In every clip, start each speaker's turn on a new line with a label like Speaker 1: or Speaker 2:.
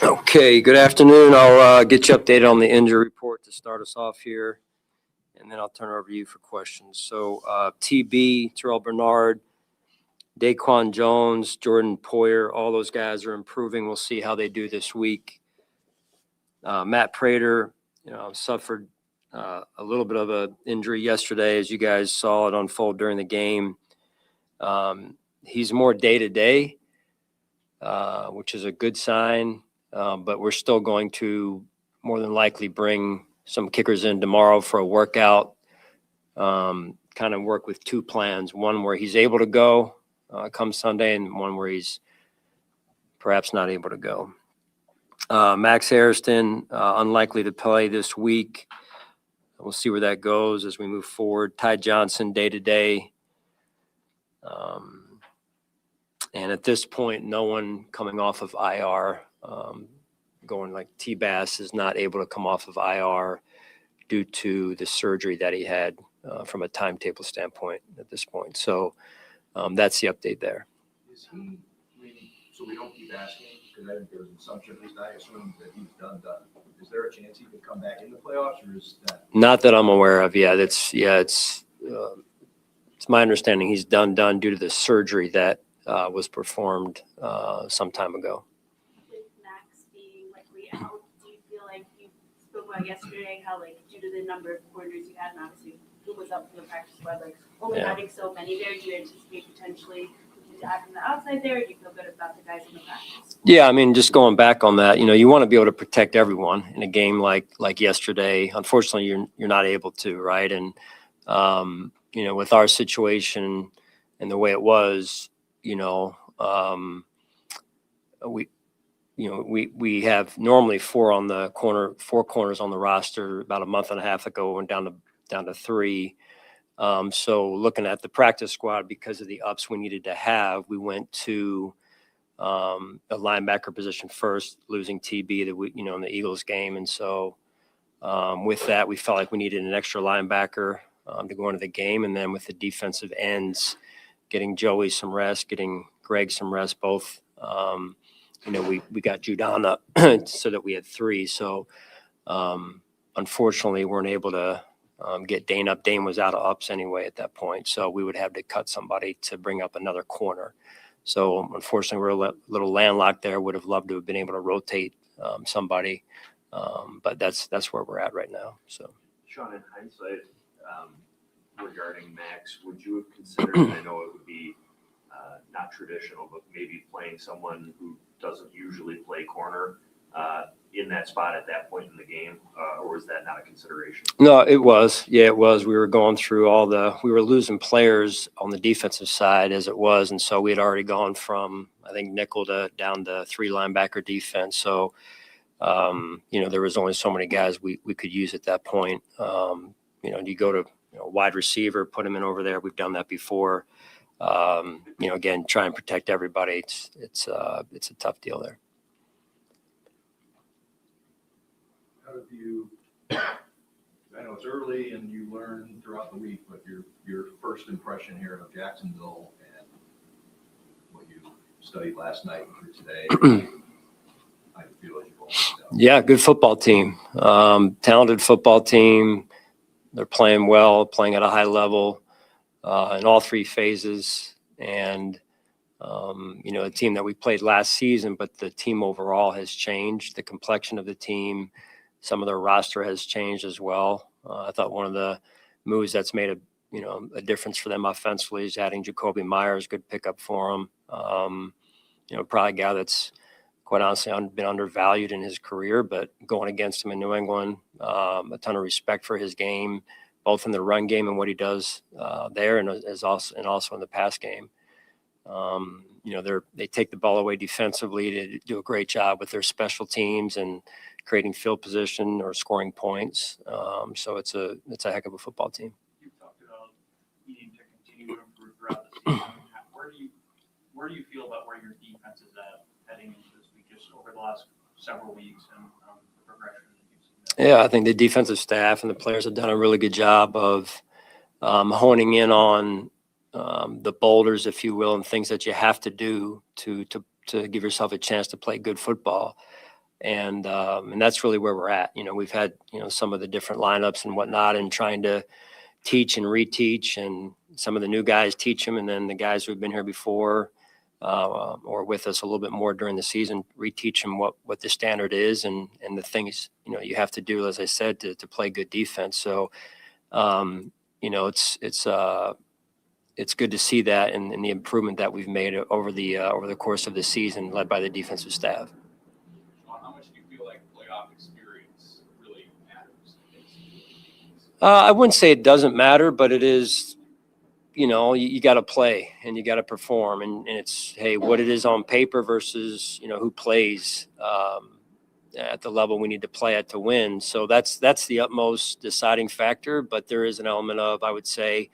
Speaker 1: Okay, good afternoon. I'll get you updated on the injury report to start us off here, and then I'll turn it over to you for questions. So TB, Terrell Bernard, Daquan Jones, Jordan Poyer, all those guys are improving. We'll see how they do this week. Matt Prater, suffered a little bit of an injury yesterday, as you guys saw it unfold during the game. He's more day-to-day, which is a good sign. But we're still going to more than likely bring some kickers in tomorrow for a workout, kind of work with two plans, one where he's able to go come Sunday and one where he's perhaps not able to go. Max Hairston, unlikely to play this week. We'll see where that goes as we move forward. Ty Johnson, day-to-day. And at this point, no one coming off of IR. Going like T-Bass is not able to come off of IR due to the surgery that he had from a timetable standpoint at this point. So that's the update there.
Speaker 2: Is he, so we don't keep asking, because I think there was an assumption, at least I assumed that he's done. Is there a chance he could come back in the playoffs, or is that? Not that I'm
Speaker 1: aware of. It's my understanding he's done due to the surgery that was performed some time ago.
Speaker 3: Out, do you feel like you spoke about yesterday how, like, due to the number of corners you had, and obviously who was up for the practice squad, like only having so many there, do you anticipate potentially to add from the outside there, or do you feel good about the guys in the practice? Yeah, I mean, just going back on that, you want to be able to protect everyone in a game like yesterday. Unfortunately, you're not able to, right? And with our situation and the way it was, we have normally four corners on the roster. About a month and a half ago, went down to three. So looking at the practice squad, because of the ups we needed to have, we went to a linebacker position first, losing TB in the Eagles game. And so with that, we felt like we needed an extra linebacker to go into the game. And then with the defensive ends, getting Joey some rest, getting Greg some rest, both. We got Judana so that we had three. So, unfortunately, weren't able to get Dane up. Dane was out of ups anyway at that point. So we would have to cut somebody to bring up another corner. So, unfortunately, we're a little landlocked there. Would have loved to have been able to rotate somebody. But that's where we're at right now. So,
Speaker 4: Sean, in hindsight, regarding Max, would you have considered, and I know it would be not traditional, but maybe playing someone who doesn't usually play corner in that spot at that point in the game, or was that not a consideration?
Speaker 1: No, it was. Yeah, it was. We were going through we were losing players on the defensive side as it was, and so we had already gone from, I think, nickel down to three linebacker defense. So, there was only so many guys we could use at that point. You go to wide receiver, put him in over there. We've done that before. Again, try and protect everybody. It's a tough deal there.
Speaker 2: How have you, I know it's early and you learn throughout the week, but your first impression here of Jacksonville and what you studied last night and through today, how you feel as you go?
Speaker 1: Yeah, good football team. Talented football team. They're playing well, playing at a high level. In all three phases, and a team that we played last season, but the team overall has changed. The complexion of the team, some of their roster has changed as well. I thought one of the moves that's made a difference for them offensively is adding Jacoby Myers, good pickup for them. Probably a guy that's quite honestly been undervalued in his career, but going against him in New England, a ton of respect for his game, both in the run game and what he does there, and also in the pass game. They take the ball away defensively to do a great job with their special teams and creating field position or scoring points. So it's a heck of a football team.
Speaker 5: You talked about needing to continue to improve throughout the season. Where do you feel about where your defense is at heading into this week, just over the last several weeks, and the progression?
Speaker 1: Yeah, I think the defensive staff and the players have done a really good job of honing in on
Speaker 3: the boulders, if you will, and things that you have to do to give yourself a chance to play good football. And that's really where we're at. We've had, some of the different lineups and whatnot, and trying to teach and reteach, and some of the new guys teach them. And then the guys who've been here before, or with us a little bit more during the season, reteach them what the standard is and the things, you have to do, as I said, to play good defense. So, it's good to see that and the improvement that we've made over the course of the season, led by the defensive staff.
Speaker 6: Sean, how much do you feel like playoff experience really matters?
Speaker 3: I wouldn't say it doesn't matter, but it is, you got to play and you got to perform, and it's, hey, what it is on paper versus, who plays at the level we need to play at to win. So that's the utmost deciding factor, but there is an element of, I would say,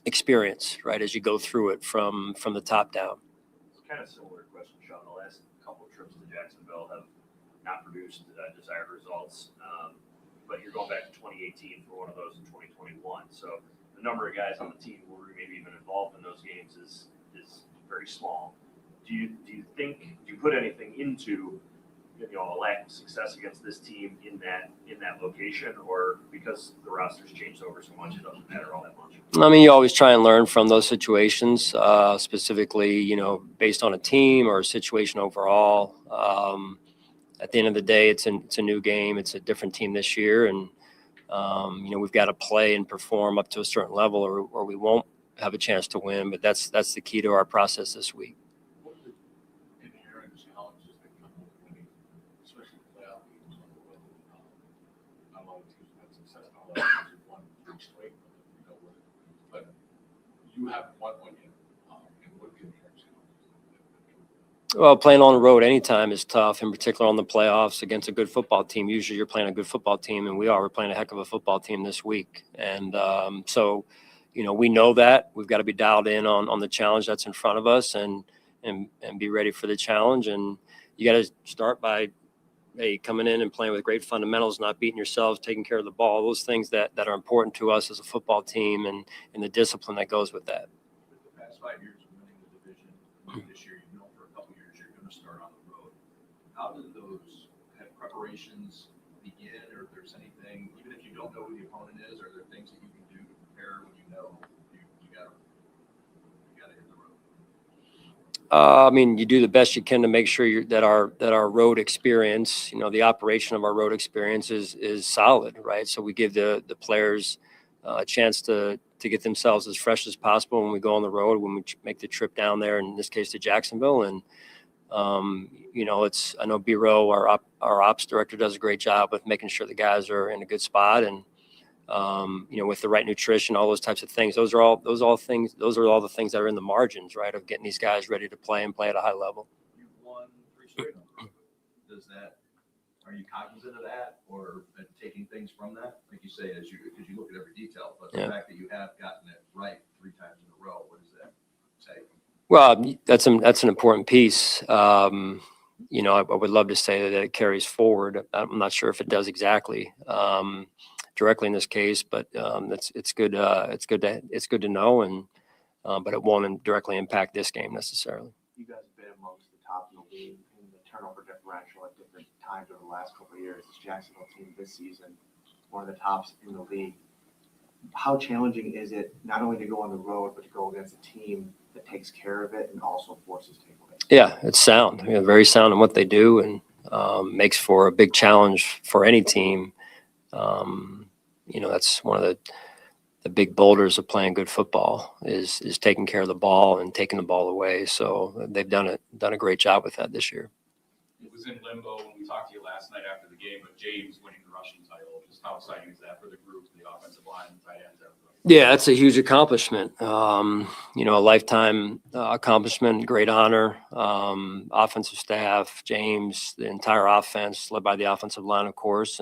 Speaker 3: experience, right, as you go through it from the top down.
Speaker 4: It's kind of similar question, Sean. The last couple of trips to Jacksonville have not produced desired results. But you're going back to 2018 for one of those in 2021. So the number of guys on the team who were maybe even involved in those games is very small. Do you put anything into a lack of success against this team in that location, or because the roster's changed over so much, it doesn't matter all that much?
Speaker 3: I mean, you always try and learn from those situations, specifically, based on a team or a situation overall. At the end of the day, it's a new game. It's a different team this year, and we've got to play and perform up to a certain level, or we won't have a chance to win. But that's the key to our process this week.
Speaker 6: What are the inherent challenges that come with winning, especially playoff games? Not a lot of teams have had success. Not a lot of teams have won 3 straight. But you have won one game. And what are the inherent challenges?
Speaker 3: Well, playing on the road anytime is tough, in particular on the playoffs against a good football team. Usually you're playing a good football team, and we're playing a heck of a football team this week. And so, we know that. We've got to be dialed in on the challenge that's in front of us and be ready for the challenge. And you got to start by, hey, coming in and playing with great fundamentals, not beating yourselves, taking care of the ball, those things that are important to us as a football team, and the discipline that goes with that.
Speaker 2: The past 5 years of winning the division, this year, for a couple of years, you're going to start on the road. How do those preparations begin, or if there's anything, even if you don't know who the opponent is, are there things that you can do to prepare when you got to hit the road?
Speaker 3: I mean, you do the best you can to make sure that our road experience, the operation of our road experience is solid, right? So we give the players a chance to get themselves as fresh as possible when we go on the road, when we make the trip down there, in this case to Jacksonville. And I know B-Row, our ops director, does a great job with making sure the guys are in a good spot, and with the right nutrition, all those types of things. Those are all the things that are in the margins, right, of getting these guys ready to play and play at a high level.
Speaker 2: You've won 3 straight on the road. Are you cognizant of that, or taking things from that? Like you say, because you look at every detail, but the fact that you have gotten it right 3 times in a row, what does that say?
Speaker 3: Well, that's an important piece. I would love to say that it carries forward. I'm not sure if it does exactly, directly in this case, but it's good. It's good to know, and but it won't directly impact this game necessarily.
Speaker 4: You guys have been amongst the top in the league in the turnover differential at different times over the last couple of years. This Jacksonville team this season, one of the tops in the league. How challenging is it not only to go on the road, but to go against a team that takes care of it and also forces takeaways? Yeah, it's sound. Very sound in what they do, and makes for a big challenge for any team. That's one of the big boulders of playing good football is taking care of the ball and taking the ball away. So they've done a great job with that this year.
Speaker 6: It was in limbo when we talked to you last night after the game with James winning the rushing title. Just how exciting is that for the group, the offensive line, the tight ends, everybody?
Speaker 3: Yeah, it's a huge accomplishment. A lifetime accomplishment, great honor. Offensive staff, James, the entire offense, led by the offensive line, of course,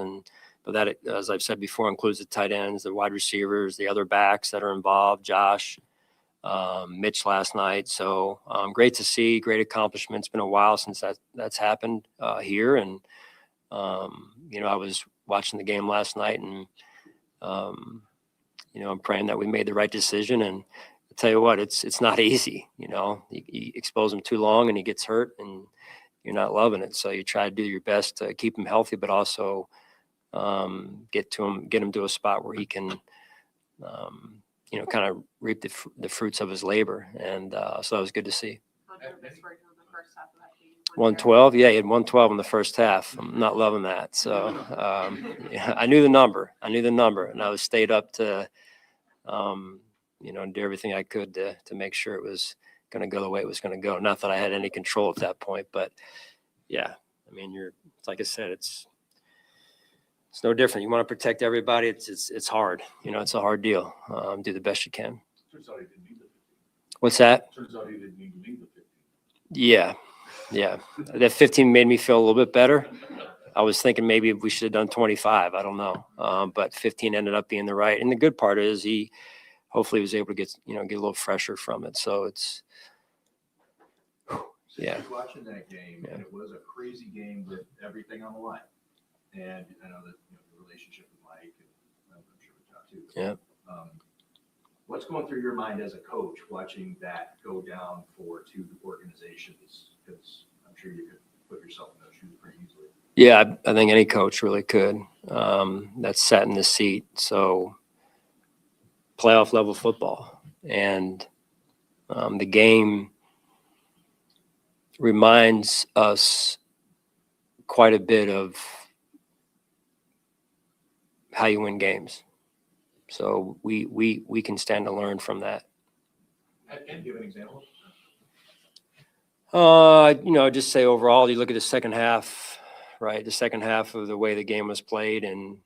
Speaker 3: but that, as I've said before, includes the tight ends, the wide receivers, the other backs that are involved, Josh, Mitch last night. So great to see, great accomplishment. It's been a while since that's happened here. And, I was watching the game last night, and, I'm praying that we made the right decision. And I'll tell you what, it's not easy. You expose him too long and he gets hurt and you're not loving it. So you try to do your best to keep him healthy, but also get him to a spot where he can, kind of reap the fruits of his labor. And so that was good to see. 112, yeah, he had 112 in the first half. I'm not loving that. So yeah, I knew the number, and I was stayed up to, do everything I could to make sure it was going to go the way it was going to go. Not that I had any control at that point, but yeah, I mean, like I said, it's no different. You want to protect everybody. It's hard. It's a hard deal. Do the best you can.
Speaker 6: Turns out he didn't need the 15.
Speaker 3: What's that?
Speaker 6: Turns out he didn't need to leave the 15.
Speaker 3: Yeah. That 15 made me feel a little bit better. I was thinking maybe we should have done 25. I don't know. But 15 ended up being the right. And the good part is he hopefully was able to get a little fresher from it. So it's, yeah.
Speaker 2: I was watching that game, and it was a crazy game with everything on the line. And I know that the relationship with Mike, and I'm sure with John too.
Speaker 3: Yeah.
Speaker 2: What's going through your mind as a coach watching that go down for two organizations? Because I'm sure you could put yourself in those shoes pretty easily.
Speaker 3: Yeah, I think any coach really could. That's sat in this seat. So playoff level football, and the game reminds us quite a bit of how you win games. So we can stand to learn from that.
Speaker 2: And give an example.
Speaker 3: Just say overall, you look at the second half, right? The second half of the way the game was played, and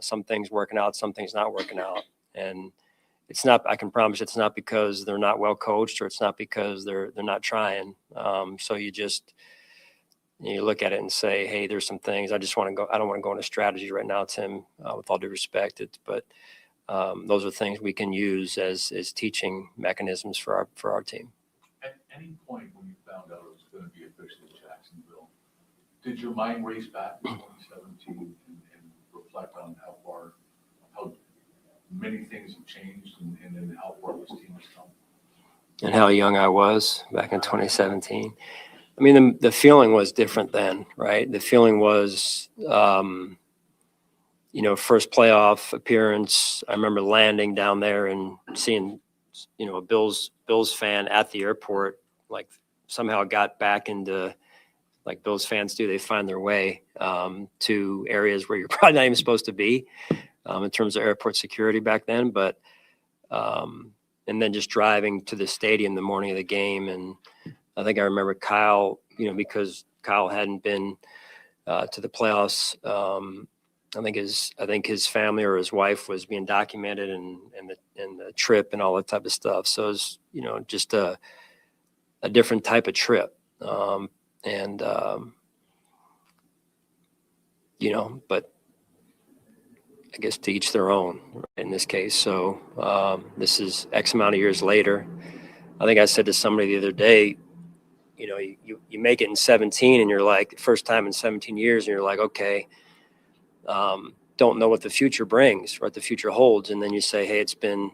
Speaker 3: some things working out, some things not working out. And it's not, I can promise it's not because they're not well coached, or it's not because they're not trying. So you look at it and say, hey, there's some things I don't want to go into strategy right now, Tim, with all due respect. But those are things we can use as teaching mechanisms for our team.
Speaker 6: At any point when you found out it was going to be officially Jacksonville, did your mind race back to 2017 and reflect on how many things have changed and then how far this team has come?
Speaker 3: And how young I was back in 2017. I mean, the feeling was different then, right? The feeling was, first playoff appearance. I remember landing down there and seeing, a Bills fan at the airport, like somehow got back into, like Bills fans do. They find their way to areas where you're probably not even supposed to be in terms of airport security back then. But and then just driving to the stadium the morning of the game, and I think I remember Kyle, because Kyle hadn't been to the playoffs. I think his family or his wife was being documented, and the trip and all that type of stuff. So it was, just a different type of trip. But I guess to each their own in this case. So this is X amount of years later. I think I said to somebody the other day, you make it in 17 and you're like, first time in 17 years, and you're like, okay, don't know what the future brings, what the future holds. And then you say, hey, it's been,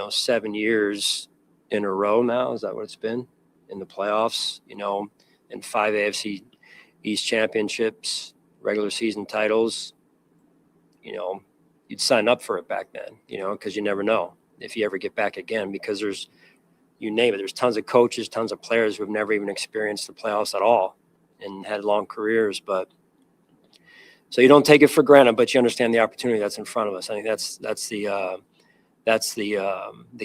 Speaker 3: 7 years in a row now. Is that what it's been in the playoffs, and 5 AFC East championships, regular season titles? You'd sign up for it back then, because you never know if you ever get back again, because you name it, there's tons of coaches, tons of players who have never even experienced the playoffs at all and had long careers. But so you don't take it for granted, but you understand the opportunity that's in front of us. I think that's the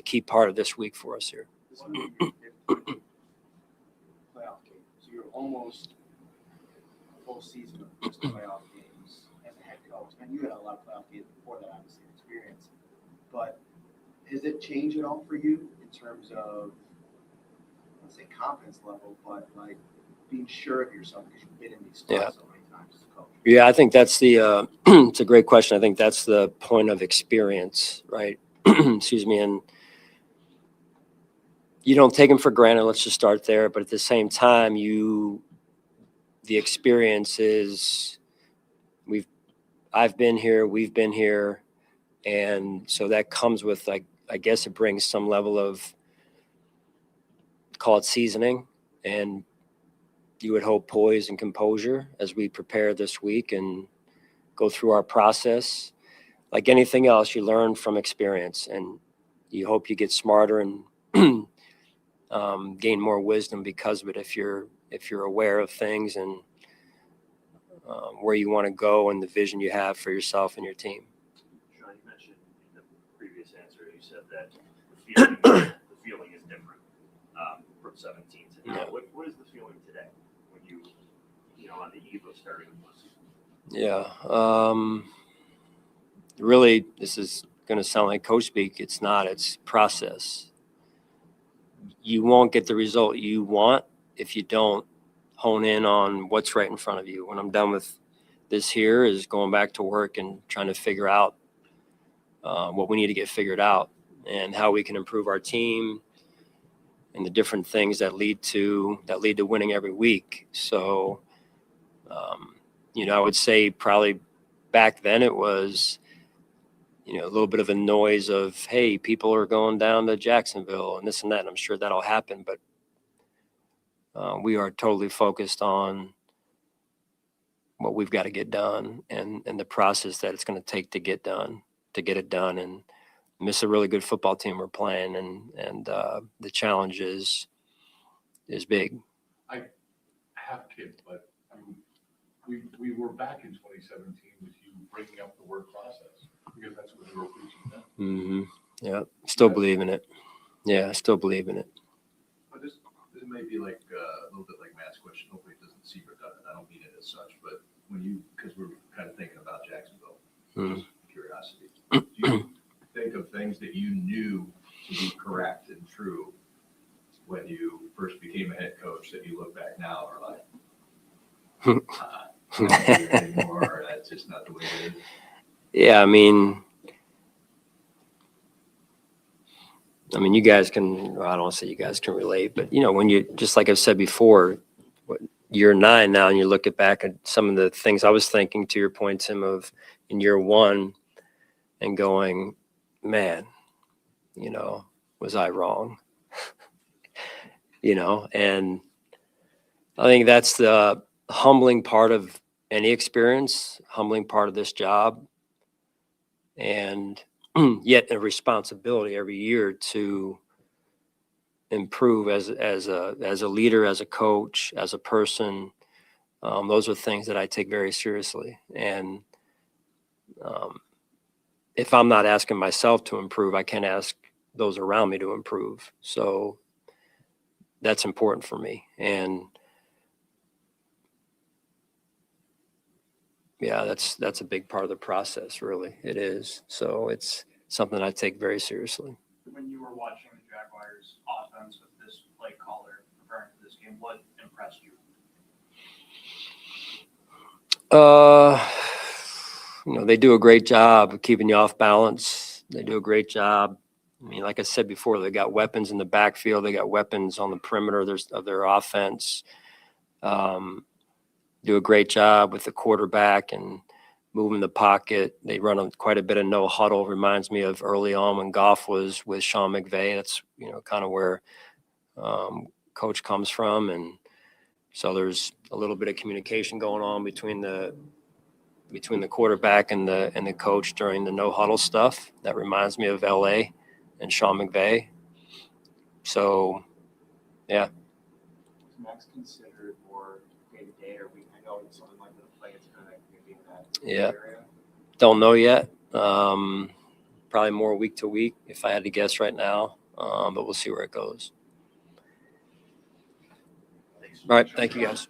Speaker 3: key part of this week for us here.
Speaker 7: Playoff game. So you're almost a full season of just playoff games as a head coach. And you had a lot of playoff games before that, obviously, experience. But has it changed at all for you in terms of, let's say, confidence level, but like being sure of yourself because you've been in these spots so many times as a coach?
Speaker 3: Yeah, I think that's it's a great question. I think that's the point of experience, right? Excuse me. And you don't take them for granted. Let's just start there. But at the same time, the experience is, I've been here, we've been here, And so that comes with, like, I guess it brings some level of, call it seasoning, and you would hope poise and composure as we prepare this week and go through our process. Like anything else, you learn from experience, and you hope you get smarter and gain more wisdom because of it. If you're aware of things and where you want to go and the vision you have for yourself and your team.
Speaker 4: Sean, you mentioned in the previous answer, you said that the feeling is different from 17 to now.
Speaker 3: Yeah.
Speaker 4: What is the feeling today when you know, on the eve of starting the season?
Speaker 3: Yeah. Really, this is going to sound like coach speak. It's not. It's process. You won't get the result you want if you don't hone in on what's right in front of you. When I'm done with this here is going back to work and trying to figure out what we need to get figured out and how we can improve our team and the different things that lead to winning every week. So, I would say probably back then it was, a little bit of a noise of, hey, people are going down to Jacksonville and this and that. And I'm sure that'll happen, but we are totally focused on what we've got to get done and the process that it's going to take to get it done. And it's a really good football team we're playing, and the challenge is big.
Speaker 6: I have kids, but I mean, we were back in 2017 with you bringing up the word process, because that's what we were preaching then.
Speaker 3: Mm-hmm. Yeah, still believe in it. Yeah, I still believe in it.
Speaker 2: But this may be like a little bit like Matt's question. Hopefully it doesn't seem redundant. I don't mean it as such, but because we're kind of thinking about Jacksonville, just curiosity. Do you think of things that you knew to be correct and true when you first became a head coach that you look back now are like, I don't do it anymore. That's just not the way it is.
Speaker 3: Yeah, I mean, you guys can, well, I don't want to say you guys can relate, but when you, just like I've said before, year 9 now, and you look back at some of the things I was thinking, to your point, Tim, of in year 1 and going, man, was I wrong? And I think that's the humbling part of any experience, humbling part of this job, and yet a responsibility every year to improve as a leader, as a coach, as a person. Those are things that I take very seriously. And if I'm not asking myself to improve, I can't ask those around me to improve. So that's important for me. And yeah, that's a big part of the process, really. It is. So it's something I take very seriously.
Speaker 5: When you were watching the Jaguars offense with this play caller preparing for this game, what impressed you?
Speaker 3: They do a great job of keeping you off balance. They do a great job. Like I said before, they got weapons in the backfield. They got weapons on the perimeter of their offense. Do a great job with the quarterback and moving the pocket. They run quite a bit of no huddle. Reminds me of early on when Goff was with Sean McVay. That's, kind of where coach comes from. And so there's a little bit of communication going on between the quarterback and the coach during the no huddle stuff. That reminds me of LA and Sean McVay. So, yeah.
Speaker 7: Is Max considered more day-to-day, or I know it's something like the play, it's kind of maybe in that area?
Speaker 3: Don't know yet. Probably more week to week if I had to guess right now, but we'll see where it goes.
Speaker 4: Thanks.
Speaker 3: All right. Thank you, guys.